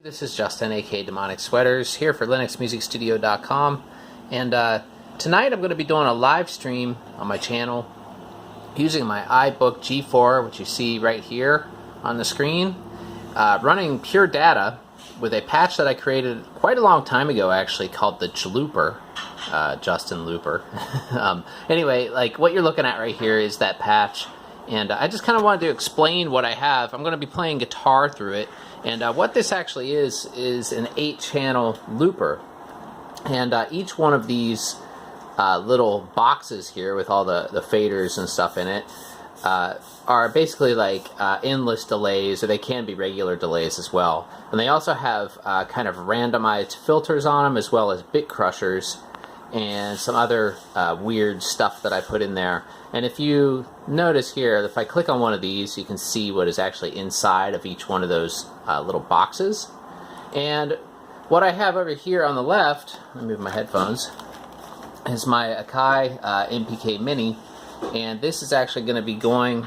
This is Justin, aka Demonic Sweaters, here for LinuxMusicStudio.com, and tonight I'm going to be doing a live stream on my channel using my iBook G4, which you see right here on the screen, running Puredata with a patch that I created quite a long time ago, actually, called the Jlooper, Justin Looper. Anyway, like what you're looking at right here is that patch, and I just kind of wanted to explain what I have. I'm going to be playing guitar through it. And what this actually is an 8-channel looper. And each one of these little boxes here with all the faders and stuff in it are basically like endless delays, or they can be regular delays as well. And they also have kind of randomized filters on them, as well as bit crushers and some other weird stuff that I put in there. And if you notice here, if I click on one of these, you can see what is actually inside of each one of those little boxes. And what I have over here on the left, let me move my headphones, is my Akai MPK Mini, and this is actually going to be going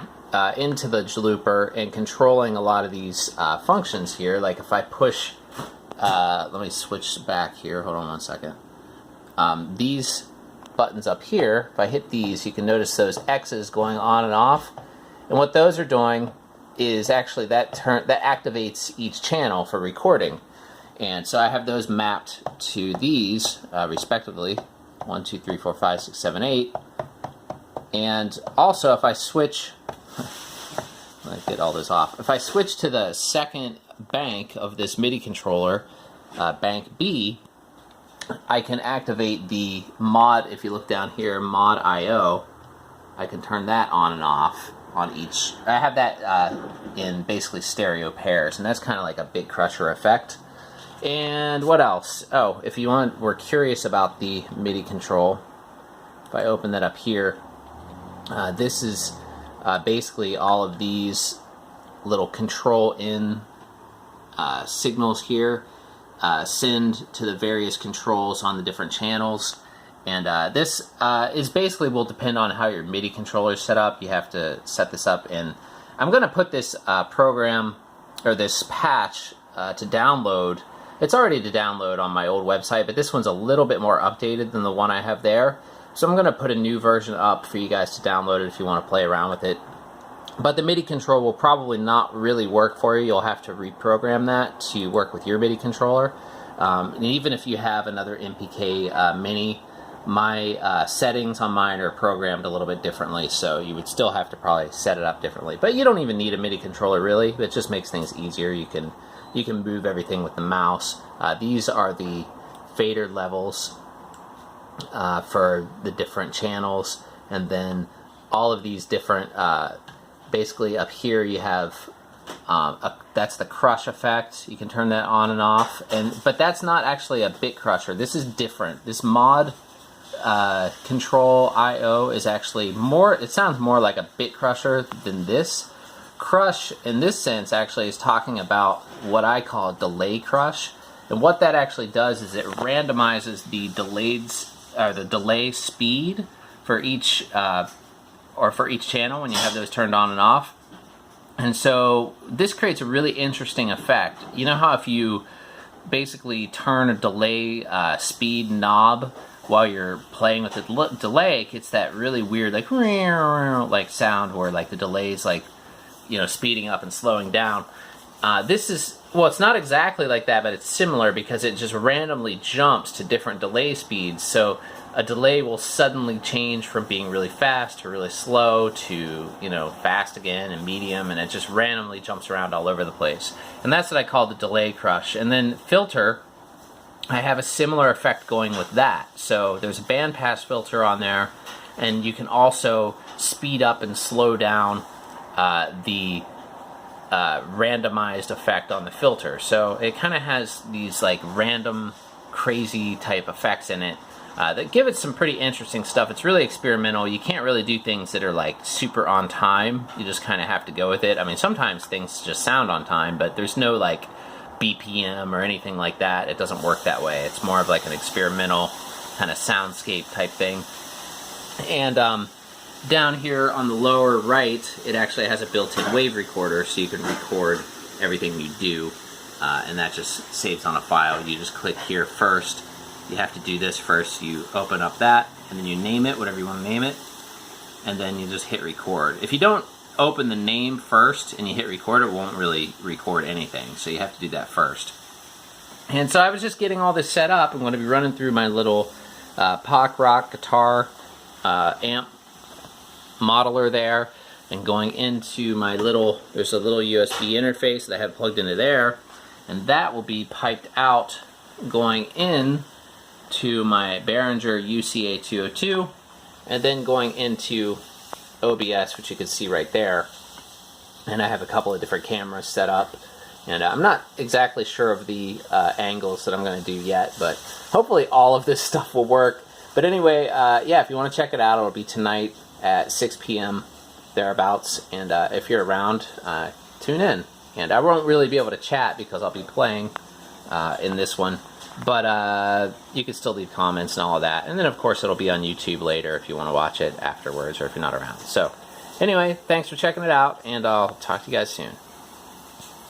into the Jlooper and controlling a lot of these functions here. Like if I push, let me switch back here, hold on one second. These buttons up here, if I hit these, you can notice those X's going on and off, and what those are doing is actually that activates each channel for recording. And so I have those mapped to these respectively, 1, 2, 3, 4, 5, 6, 7, 8. And also if I switch, let me get all this off. If I switch to the second bank of this MIDI controller, bank B, I can activate the mod. If you look down here, mod IO, I can turn that on and off on each. I have that in basically stereo pairs, and that's kind of like a bit crusher effect. And what else? Oh, if you were curious about the MIDI control, if I open that up here, this is basically all of these little control in signals here. Send to the various controls on the different channels, and this is basically will depend on how your MIDI controller is set up. You have to set this up, and I'm going to put this program or this patch to download. It's already to download on my old website, but this one's a little bit more updated than the one I have there. So I'm going to put a new version up for you guys to download it if you want to play around with it. But the MIDI control will probably not really work for you. You'll have to reprogram that to work with your MIDI controller. And even if you have another MPK Mini, my settings on mine are programmed a little bit differently, so you would still have to probably set it up differently. But you don't even need a MIDI controller really. It just makes things easier. You can move everything with the mouse. These are the fader levels for the different channels, and then all of these different basically up here you have that's the crush effect. You can turn that on and off, but that's not actually a bit crusher. This is different. This mod control IO is actually more, it sounds more like a bit crusher than this. Crush in this sense actually is talking about what I call delay crush, and what that actually does is it randomizes the delay speed for each for each channel when you have those turned on and off. And so this creates a really interesting effect. You know how if you basically turn a delay speed knob while you're playing with the delay, it gets that really weird like sound where like the delay's like, you know, speeding up and slowing down. This is, well, it's not exactly like that, but it's similar because it just randomly jumps to different delay speeds. So a delay will suddenly change from being really fast to really slow to, you know, fast again and medium, and it just randomly jumps around all over the place. And that's what I call the delay crush. And then filter, I have a similar effect going with that. So there's a bandpass filter on there, and you can also speed up and slow down the randomized effect on the filter. So it kind of has these like random crazy type effects in it that give it some pretty interesting stuff. It's really experimental. You can't really do things that are like super on time. You just kind of have to go with it. I mean, sometimes things just sound on time, but there's no like BPM or anything like that. It doesn't work that way. It's more of like an experimental kind of soundscape type thing. And down here on the lower right, it actually has a built-in wave recorder, so you can record everything you do. and that just saves on a file. You just click here first. You have to do this first. You open up that, and then you name it, whatever you want to name it, and then you just hit record. If you don't open the name first and you hit record, it won't really record anything, so you have to do that first. And so I was just getting all this set up. I'm going to be running through my little Pock Rock guitar amp modeler there, and going into my little, there's a little USB interface that I have plugged into there, and that will be piped out going in to my Behringer UCA202, and then going into OBS, which you can see right there. And I have a couple of different cameras set up, and I'm not exactly sure of the angles that I'm going to do yet, but hopefully all of this stuff will work. But anyway, yeah, if you want to check it out, it'll be tonight at 6 p.m. thereabouts, and if you're around, tune in. And I won't really be able to chat because I'll be playing in this one, but you can still leave comments and all of that. And then of course it'll be on YouTube later if you want to watch it afterwards, or if you're not around. So anyway, thanks for checking it out, and I'll talk to you guys soon.